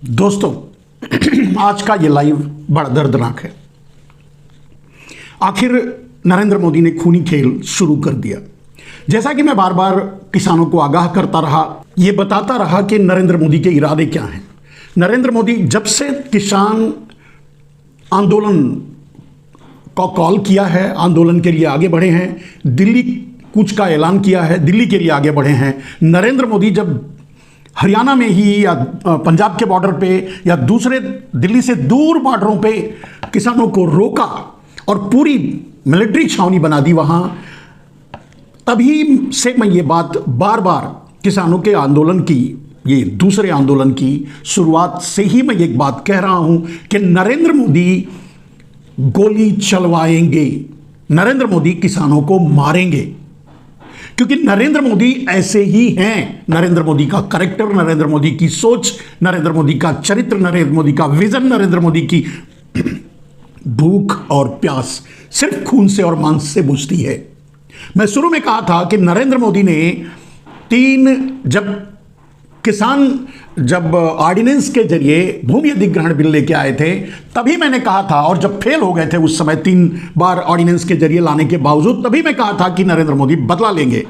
दोस्तों, आज का ये लाइव बड़ा दर्दनाक है। आखिर नरेंद्र मोदी ने खूनी खेल शुरू कर दिया। जैसा कि मैं बार बार किसानों को आगाह करता रहा, ये बताता रहा कि नरेंद्र मोदी के इरादे क्या हैं। नरेंद्र मोदी जब से किसान आंदोलन का कॉल किया है, आंदोलन के लिए आगे बढ़े हैं, दिल्ली कूच का ऐलान किया है, दिल्ली के लिए आगे बढ़े हैं। नरेंद्र मोदी जब हरियाणा में ही या पंजाब के बॉर्डर पे या दूसरे दिल्ली से दूर बॉर्डरों पे किसानों को रोका और पूरी मिलिट्री छावनी बना दी वहां, तभी से मैं ये बात बार बार किसानों के आंदोलन की, ये दूसरे आंदोलन की शुरुआत से ही मैं एक बात कह रहा हूं कि नरेंद्र मोदी गोली चलवाएंगे, नरेंद्र मोदी किसानों को मारेंगे, क्योंकि नरेंद्र मोदी ऐसे ही हैं। नरेंद्र मोदी का कैरेक्टर, नरेंद्र मोदी की सोच, नरेंद्र मोदी का चरित्र, नरेंद्र मोदी का विजन, नरेंद्र मोदी की भूख और प्यास सिर्फ खून से और मांस से बुझती है। मैं शुरू में कहा था कि नरेंद्र मोदी ने जब ऑर्डिनेंस के जरिए भूमि अधिग्रहण बिल लेके आए थे, तभी मैंने कहा था, और जब फेल हो गए थे उस समय 3 बार ऑर्डिनेंस के जरिए लाने के बावजूद, तभी मैं कहा था कि नरेंद्र मोदी बदला लेंगे।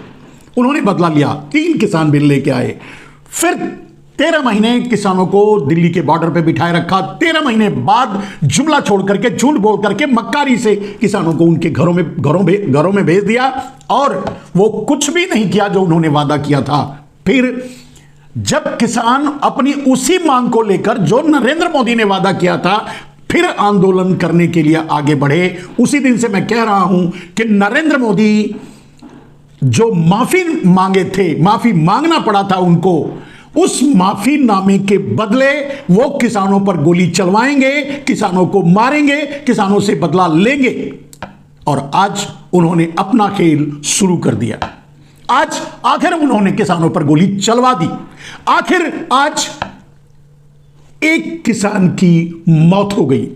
उन्होंने बदला लिया, 3 किसान बिल लेके आए। फिर 13 महीने किसानों को दिल्ली के बॉर्डर पे बिठाए रखा। 13 महीने बाद जुमला छोड़ करके, झूठ बोल करके, मक्कारी से किसानों को उनके घरों में भेज दिया और वो कुछ भी नहीं किया जो उन्होंने वादा किया था। फिर जब किसान अपनी उसी मांग को लेकर, जो नरेंद्र मोदी ने वादा किया था, फिर आंदोलन करने के लिए आगे बढ़े, उसी दिन से मैं कह रहा हूं कि नरेंद्र मोदी जो माफी मांगे थे, माफी मांगना पड़ा था उनको, उस माफी नामे के बदले वो किसानों पर गोली चलवाएंगे, किसानों को मारेंगे, किसानों से बदला लेंगे। और आज उन्होंने अपना खेल शुरू कर दिया। आज आखिर उन्होंने किसानों पर गोली चलवा दी। आखिर आज एक किसान की मौत हो गई,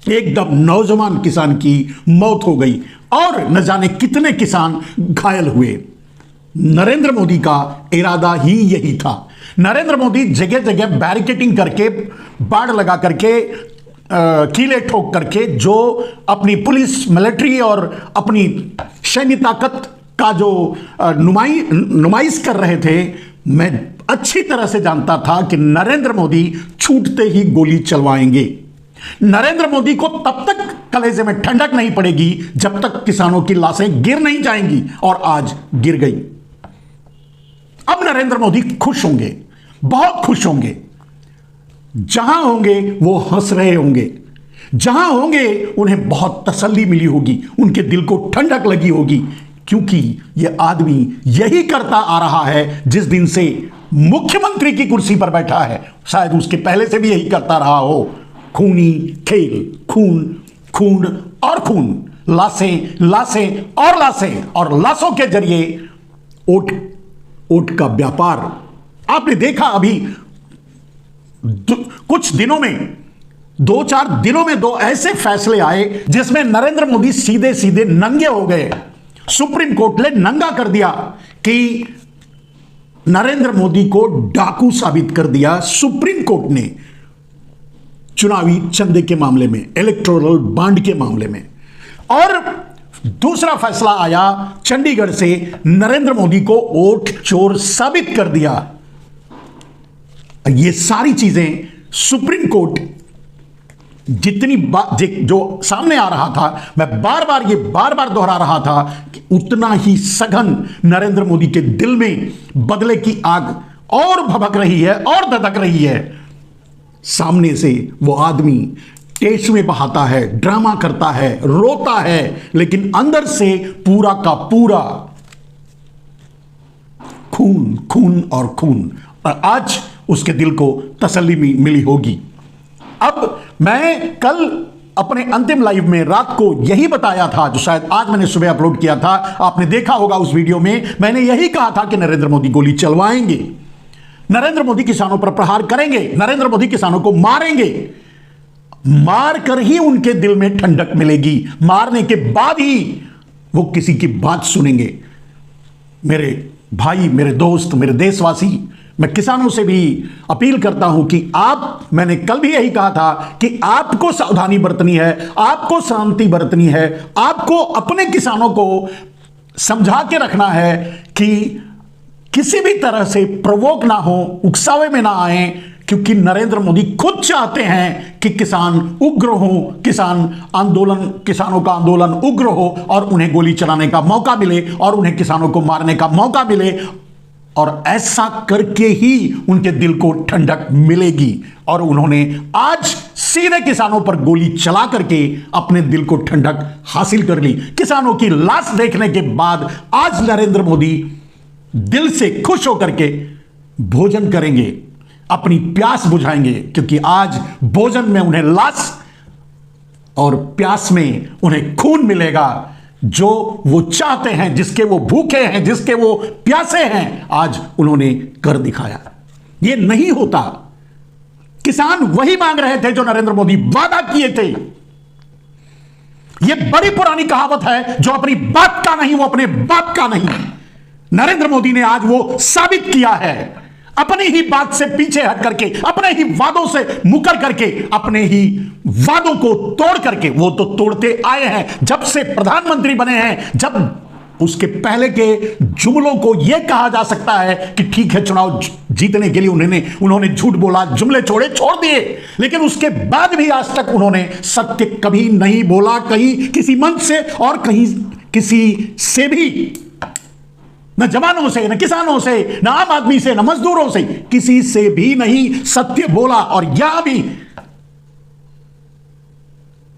एकदम नौजवान किसान की मौत हो गई, और न जाने कितने किसान घायल हुए। नरेंद्र मोदी का इरादा ही यही था। नरेंद्र मोदी जगह जगह बैरिकेडिंग करके, बाड़ लगा करके, कीले ठोक करके, जो अपनी पुलिस, मिलिट्री और अपनी सैन्य ताकत का जो नुमाइश कर रहे थे, मैं अच्छी तरह से जानता था कि नरेंद्र मोदी छूटते ही गोली चलवाएंगे। नरेंद्र मोदी को तब तक कलेजे में ठंडक नहीं पड़ेगी जब तक किसानों की लाशें गिर नहीं जाएंगी, और आज गिर गई। अब नरेंद्र मोदी खुश होंगे, बहुत खुश होंगे। जहां होंगे वो हंस रहे होंगे, जहां होंगे उन्हें बहुत तसल्ली मिली होगी, उनके दिल को ठंडक लगी होगी, क्योंकि यह आदमी यही करता आ रहा है जिस दिन से मुख्यमंत्री की कुर्सी पर बैठा है। शायद उसके पहले से भी यही करता रहा हो। खूनी खेल, खून, खून और खून, लाशें, लाशें और लाशें, और लाशों के जरिए ओट का व्यापार। आपने देखा अभी कुछ दिनों में, 2-4 दिनों में 2 ऐसे फैसले आए जिसमें नरेंद्र मोदी सीधे सीधे नंगे हो गए। सुप्रीम कोर्ट ने नंगा कर दिया कि नरेंद्र मोदी को डाकू साबित कर दिया सुप्रीम कोर्ट ने, चुनावी चंदे के मामले में, इलेक्टोरल बॉन्ड के मामले में। और दूसरा फैसला आया चंडीगढ़ से, नरेंद्र मोदी को वोट चोर साबित कर दिया। ये सारी चीजें सुप्रीम कोर्ट जितनी बात जो सामने आ रहा था, मैं बार बार दोहरा रहा था कि उतना ही सघन नरेंद्र मोदी के दिल में बदले की आग और भभक रही है और धधक रही है। सामने से वो आदमी टेस्मे बहाता है, ड्रामा करता है, रोता है, लेकिन अंदर से पूरा का पूरा खून, खून और खून। और आज उसके दिल को तसल्ली मिली होगी। अब मैं कल अपने अंतिम लाइव में रात को यही बताया था, जो शायद आज मैंने सुबह अपलोड किया था, आपने देखा होगा उस वीडियो में। मैंने यही कहा था कि नरेंद्र मोदी गोली चलवाएंगे, नरेंद्र मोदी किसानों पर प्रहार करेंगे, नरेंद्र मोदी किसानों को मारेंगे। मार कर ही उनके दिल में ठंडक मिलेगी, मारने के बाद ही वो किसी की बात सुनेंगे। मेरे भाई, मेरे दोस्त, मेरे देशवासी, मैं किसानों से भी अपील करता हूं कि आप, मैंने कल भी यही कहा था कि आपको सावधानी बरतनी है, आपको शांति बरतनी है, आपको अपने किसानों को समझा के रखना है कि किसी भी तरह से प्रवोक ना हो, उकसावे में ना आए, क्योंकि नरेंद्र मोदी खुद चाहते हैं कि किसान उग्र हो, किसानों का आंदोलन उग्र हो और उन्हें गोली चलाने का मौका मिले और उन्हें किसानों को मारने का मौका मिले, और ऐसा करके ही उनके दिल को ठंडक मिलेगी। और उन्होंने आज सीधे किसानों पर गोली चला करके अपने दिल को ठंडक हासिल कर ली। किसानों की लाश देखने के बाद आज नरेंद्र मोदी दिल से खुश होकर के भोजन करेंगे, अपनी प्यास बुझाएंगे, क्योंकि आज भोजन में उन्हें लाश और प्यास में उन्हें खून मिलेगा। जो वो चाहते हैं, जिसके वो भूखे हैं, जिसके वो प्यासे हैं, आज उन्होंने कर दिखाया। ये नहीं होता। किसान वही मांग रहे थे जो नरेंद्र मोदी वादा किए थे। ये बड़ी पुरानी कहावत है, जो अपनी बात का नहीं वो अपने बाप का नहीं। नरेंद्र मोदी ने आज वो साबित किया है, अपनी ही बात से पीछे हट करके, अपने ही वादों से मुकर करके, अपने ही वादों को तोड़ करके। वो तो तोड़ते आए हैं जब से प्रधानमंत्री बने हैं। जब उसके पहले के जुमलों को यह कहा जा सकता है कि ठीक है, चुनाव जीतने के लिए उन्होंने झूठ बोला, जुमले छोड़ दिए, लेकिन उसके बाद भी आज तक उन्होंने सत्य कभी नहीं बोला, कहीं किसी मंच से और कहीं किसी से भी, न जवानों से, न किसानों से, न आम आदमी से, न मजदूरों से, किसी से भी नहीं सत्य बोला। और यहां भी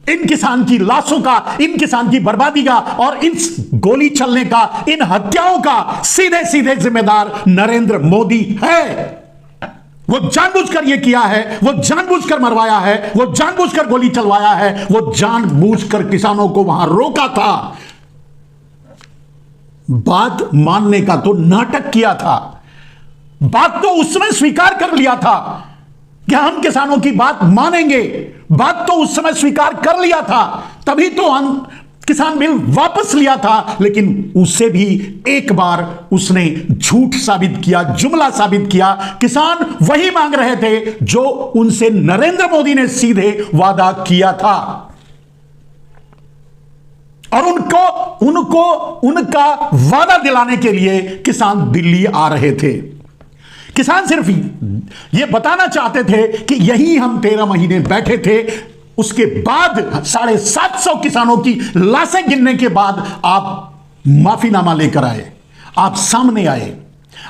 इन किसान की लाशों का, इन किसान की बर्बादी का और इन गोली चलने का, इन हत्याओं का सीधे सीधे जिम्मेदार नरेंद्र मोदी है। वो जानबूझकर ये किया है, वो जानबूझकर मरवाया है, वो जानबूझकर गोली चलवाया है, वो जानबूझकर किसानों को वहां रोका था। बात मानने का तो नाटक किया था, बात तो उसने स्वीकार कर लिया था कि हम किसानों की बात मानेंगे, बात तो उस समय स्वीकार कर लिया था, तभी तो हम किसान बिल वापस लिया था। लेकिन उससे भी एक बार उसने झूठ साबित किया, जुमला साबित किया। किसान वही मांग रहे थे जो उनसे नरेंद्र मोदी ने सीधे वादा किया था, और उनका वादा दिलाने के लिए किसान दिल्ली आ रहे थे। किसान सिर्फ यह बताना चाहते थे कि यही हम 13 महीने बैठे थे। उसके बाद 750 किसानों की लाशें गिनने के बाद आप माफीनामा लेकर आए, आप सामने आए,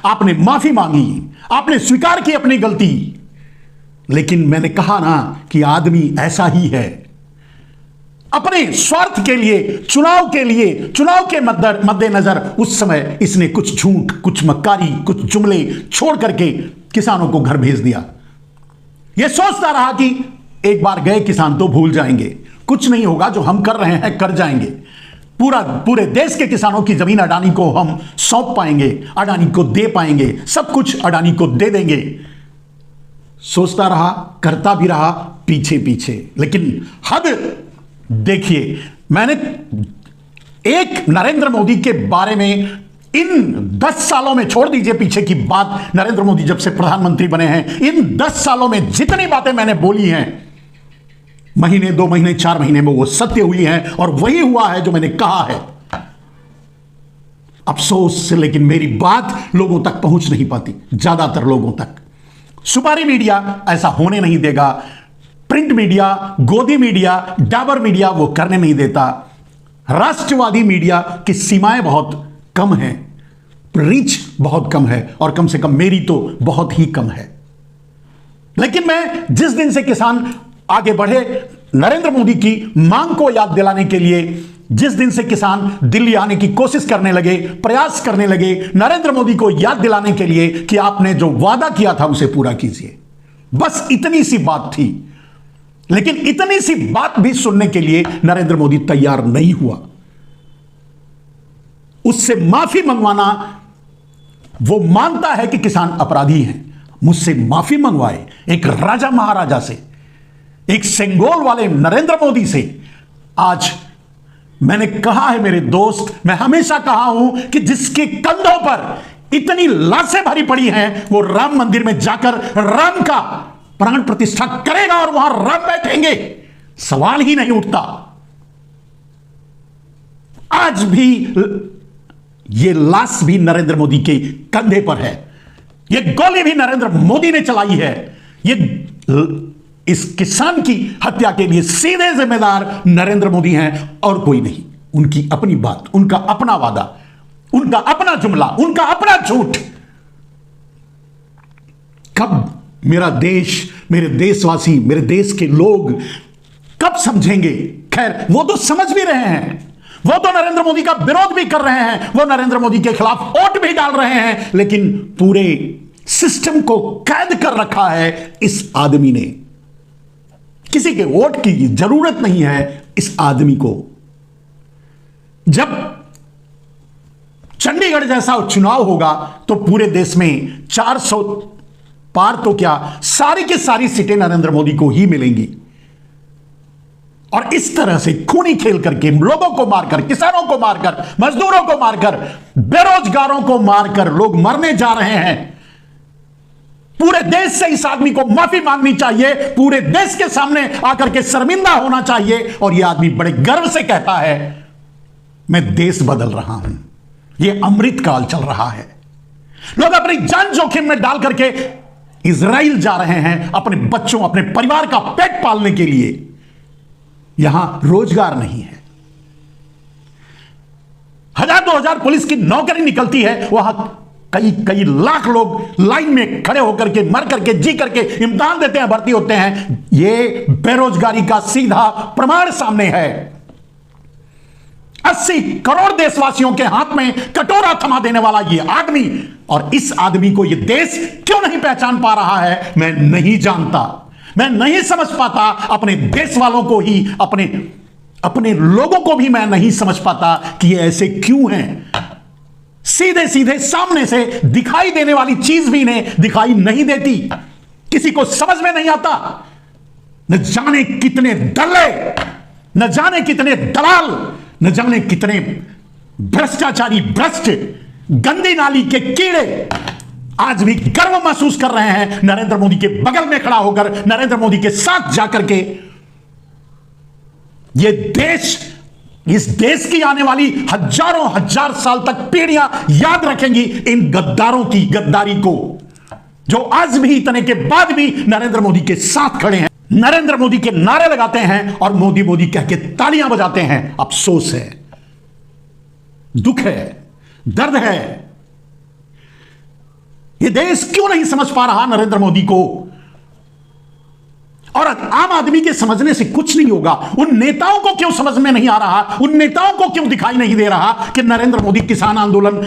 आपने माफी मांगी, आपने स्वीकार की अपनी गलती। लेकिन मैंने कहा ना कि आदमी ऐसा ही है, अपने स्वार्थ के लिए, चुनाव के मद्देनजर उस समय इसने कुछ झूठ, कुछ मक्कारी, कुछ जुमले छोड़ करके किसानों को घर भेज दिया। यह सोचता रहा कि एक बार गए किसान तो भूल जाएंगे, कुछ नहीं होगा, जो हम कर रहे हैं कर जाएंगे, पूरे देश के किसानों की जमीन अडानी को हम सौंप पाएंगे, अडानी को दे पाएंगे, सब कुछ अडानी को दे देंगे। सोचता रहा, करता भी रहा पीछे पीछे। लेकिन हद देखिए, मैंने एक नरेंद्र मोदी के बारे में इन 10 सालों में, छोड़ दीजिए पीछे की बात, नरेंद्र मोदी जब से प्रधानमंत्री बने हैं, इन 10 सालों में जितनी बातें मैंने बोली हैं, महीने, 2 महीने, 4 महीने में वो सत्य हुई हैं और वही हुआ है जो मैंने कहा है। अफसोस, लेकिन मेरी बात लोगों तक पहुंच नहीं पाती, ज्यादातर लोगों तक। सुपारी मीडिया ऐसा होने नहीं देगा, प्रिंट मीडिया, गोदी मीडिया, डाबर मीडिया वो करने नहीं देता। राष्ट्रवादी मीडिया की सीमाएं बहुत कम हैं, रीच बहुत कम है, और कम से कम मेरी तो बहुत ही कम है। लेकिन मैं जिस दिन से किसान आगे बढ़े, नरेंद्र मोदी की मांग को याद दिलाने के लिए, जिस दिन से किसान दिल्ली आने की कोशिश करने लगे, प्रयास करने लगे, नरेंद्र मोदी को याद दिलाने के लिए कि आपने जो वादा किया था उसे पूरा कीजिए, बस इतनी सी बात थी। लेकिन इतनी सी बात भी सुनने के लिए नरेंद्र मोदी तैयार नहीं हुआ। उससे माफी मंगवाना, वो मानता है कि किसान अपराधी हैं, मुझसे माफी मंगवाए, एक राजा महाराजा से, एक सेंगोल वाले नरेंद्र मोदी से। आज मैंने कहा है मेरे दोस्त, मैं हमेशा कहा हूं कि जिसके कंधों पर इतनी लाशें भरी पड़ी हैं, वो राम मंदिर में जाकर राम का प्राण प्रतिष्ठा करेगा और वहां राम बैठेंगे, सवाल ही नहीं उठता। आज भी ये लाश भी नरेंद्र मोदी के कंधे पर है, ये गोली भी नरेंद्र मोदी ने चलाई है। ये इस किसान की हत्या के लिए सीधे जिम्मेदार नरेंद्र मोदी हैं और कोई नहीं। उनकी अपनी बात, उनका अपना वादा, उनका अपना जुमला, उनका अपना झूठ। कब मेरा देश, मेरे देशवासी, मेरे देश के लोग कब समझेंगे? खैर, वो तो समझ भी रहे हैं, वो तो नरेंद्र मोदी का विरोध भी कर रहे हैं, वो नरेंद्र मोदी के खिलाफ वोट भी डाल रहे हैं, लेकिन पूरे सिस्टम को कैद कर रखा है इस आदमी ने। किसी के वोट की जरूरत नहीं है इस आदमी को। जब चंडीगढ़ जैसा चुनाव होगा तो पूरे देश में 400 पार तो क्या, सारी की सारी सीटें नरेंद्र मोदी को ही मिलेंगी। और इस तरह से खूनी खेल करके, लोगों को मारकर, किसानों को मारकर, मजदूरों को मारकर, बेरोजगारों को मारकर लोग मरने जा रहे हैं। पूरे देश से इस आदमी को माफी मांगनी चाहिए, पूरे देश के सामने आकर के शर्मिंदा होना चाहिए। और यह आदमी बड़े गर्व से कहता है, मैं देश बदल रहा हूं। यह अमृत काल चल रहा है। लोग अपनी जान जोखिम में डाल करके इजराइल जा रहे हैं अपने बच्चों, अपने परिवार का पेट पालने के लिए। यहां रोजगार नहीं है। 1000-2000 पुलिस की नौकरी निकलती है, वहां कई कई लाख लोग लाइन में खड़े होकर के, मर करके, जी करके इम्तिहान देते हैं, भर्ती होते हैं। यह बेरोजगारी का सीधा प्रमाण सामने है। 80 करोड़ देशवासियों के हाथ में कटोरा थमा देने वाला यह आदमी, और इस आदमी को यह देश क्यों नहीं पहचान पा रहा है, मैं नहीं जानता। मैं नहीं समझ पाता। अपने देश वालों को ही, अपने लोगों को भी मैं नहीं समझ पाता कि ये ऐसे क्यों हैं। सीधे सीधे सामने से दिखाई देने वाली चीज भी इन्हें दिखाई नहीं देती, किसी को समझ में नहीं आता। न जाने कितने दल्ले, न जाने कितने दलाल, न जाने कितने भ्रष्टाचारी, भ्रष्ट, गंदी नाली के कीड़े आज भी गर्व महसूस कर रहे हैं नरेंद्र मोदी के बगल में खड़ा होकर, नरेंद्र मोदी के साथ जाकर के। ये देश, इस देश की आने वाली हजारों हजार साल तक पीढ़ियां याद रखेंगी इन गद्दारों की गद्दारी को, जो आज भी, इतने के बाद भी नरेंद्र मोदी के साथ खड़े हैं, नरेंद्र मोदी के नारे लगाते हैं और मोदी मोदी कह के तालियां बजाते हैं। अफसोस है, दुख है, दर्द है। यह देश क्यों नहीं समझ पा रहा नरेंद्र मोदी को? और आम आदमी के समझने से कुछ नहीं होगा। उन नेताओं को क्यों समझ में नहीं आ रहा, उन नेताओं को क्यों दिखाई नहीं दे रहा कि नरेंद्र मोदी किसान आंदोलन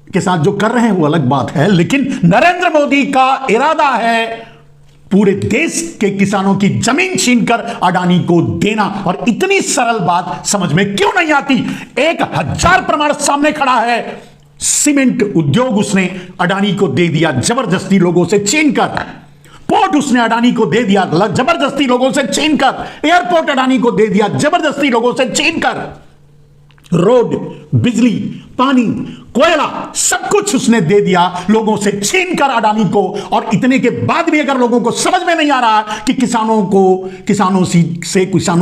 के साथ जो कर रहे हैं वो अलग बात है, लेकिन नरेंद्र मोदी का इरादा है पूरे देश के किसानों की जमीन छीनकर अडानी को देना। और इतनी सरल बात समझ में क्यों नहीं आती? 1000 प्रमाण सामने खड़ा है। सीमेंट उद्योग उसने अडानी को दे दिया जबरदस्ती, लोगों से छीनकर। पोर्ट उसने अडानी को दे दिया जबरदस्ती, लोगों से छीनकर। एयरपोर्ट अडानी को दे दिया जबरदस्ती, लोगों से छीनकर। रोड, बिजली, पानी, कोयला, सब कुछ उसने दे दिया लोगों से छीनकर अडानी को। और इतने के बाद भी अगर लोगों को समझ में नहीं आ रहा कि किसानों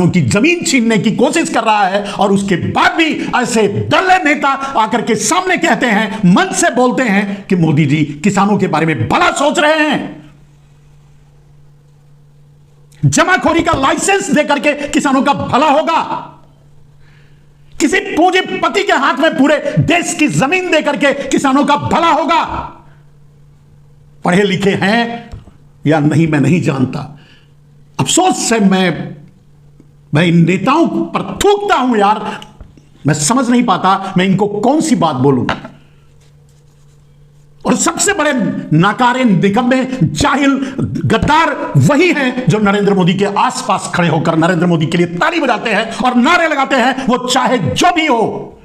की जमीन छीनने की कोशिश कर रहा है, और उसके बाद भी ऐसे दल्ले नेता आकर के सामने कहते हैं, मन से बोलते हैं कि मोदी जी किसानों के बारे में भला सोच रहे हैं, जमाखोरी का लाइसेंस देकर के किसानों का भला होगा, किसी पूंजीपति के हाथ में पूरे देश की जमीन देकर के किसानों का भला होगा। पढ़े लिखे हैं या नहीं मैं नहीं जानता। अफसोस से मैं इन नेताओं पर थूकता हूं यार। मैं समझ नहीं पाता मैं इनको कौन सी बात बोलूं। और सबसे बड़े नाकारे, निकम्मे, जाहिल, गद्दार वही हैं जो नरेंद्र मोदी के आसपास खड़े होकर नरेंद्र मोदी के लिए ताली बजाते हैं और नारे लगाते हैं, वो चाहे जो भी हो।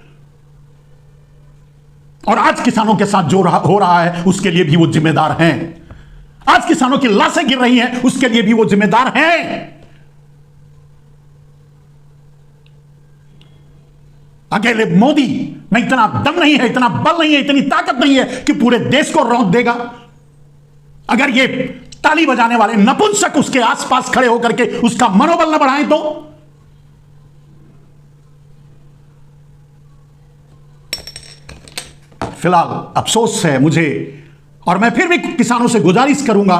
और आज किसानों के साथ जो हो रहा है उसके लिए भी वो जिम्मेदार हैं। आज किसानों की लाशें गिर रही हैं उसके लिए भी वो जिम्मेदार हैं। अकेले मोदी में इतना दम नहीं है, इतना बल नहीं है, इतनी ताकत नहीं है कि पूरे देश को रौंद देगा। अगर ये ताली बजाने वाले नपुंसक उसके आसपास खड़े होकर के उसका मनोबल न बढ़ाएं तो फिलहाल अफसोस है मुझे, और मैं फिर भी किसानों से गुजारिश करूंगा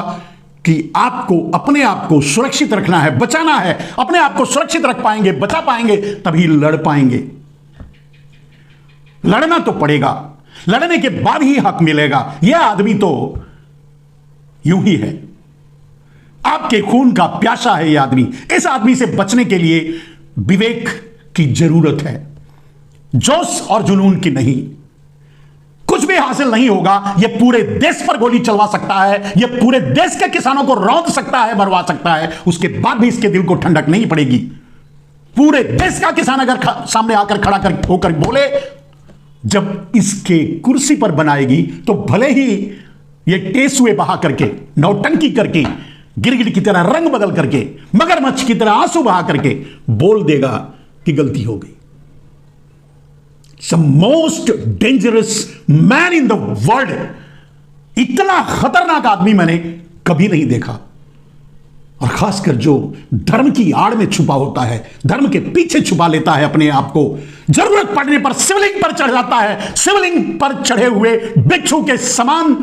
कि आपको अपने आप को सुरक्षित रखना है, बचाना है। अपने आप को सुरक्षित रख पाएंगे, बचा पाएंगे, तभी लड़ पाएंगे। लड़ना तो पड़ेगा, लड़ने के बाद ही हक मिलेगा। यह आदमी तो यूं ही है, आपके खून का प्यासा है यह आदमी। इस आदमी से बचने के लिए विवेक की जरूरत है, जोश और जुनून की नहीं। कुछ भी हासिल नहीं होगा। यह पूरे देश पर गोली चलवा सकता है, यह पूरे देश के किसानों को रौंद सकता है, मरवा सकता है, उसके बाद भी इसके दिल को ठंडक नहीं पड़ेगी। पूरे देश का किसान अगर सामने आकर खड़ा होकर बोले, जब इसके कुर्सी पर बनाएगी तो भले ही ये टेसुए बहा करके, नौटंकी करके, गिरगिट की तरह रंग बदल करके, मगरमच्छ की तरह आंसू बहा करके बोल देगा कि गलती हो गई। The most dangerous man in the world, इतना खतरनाक आदमी मैंने कभी नहीं देखा। और खासकर जो धर्म की आड़ में छुपा होता है, धर्म के पीछे छुपा लेता है अपने आप को, जरूरत पड़ने पर शिवलिंग पर चढ़ जाता है, शिवलिंग पर चढ़े हुए बिच्छू के समान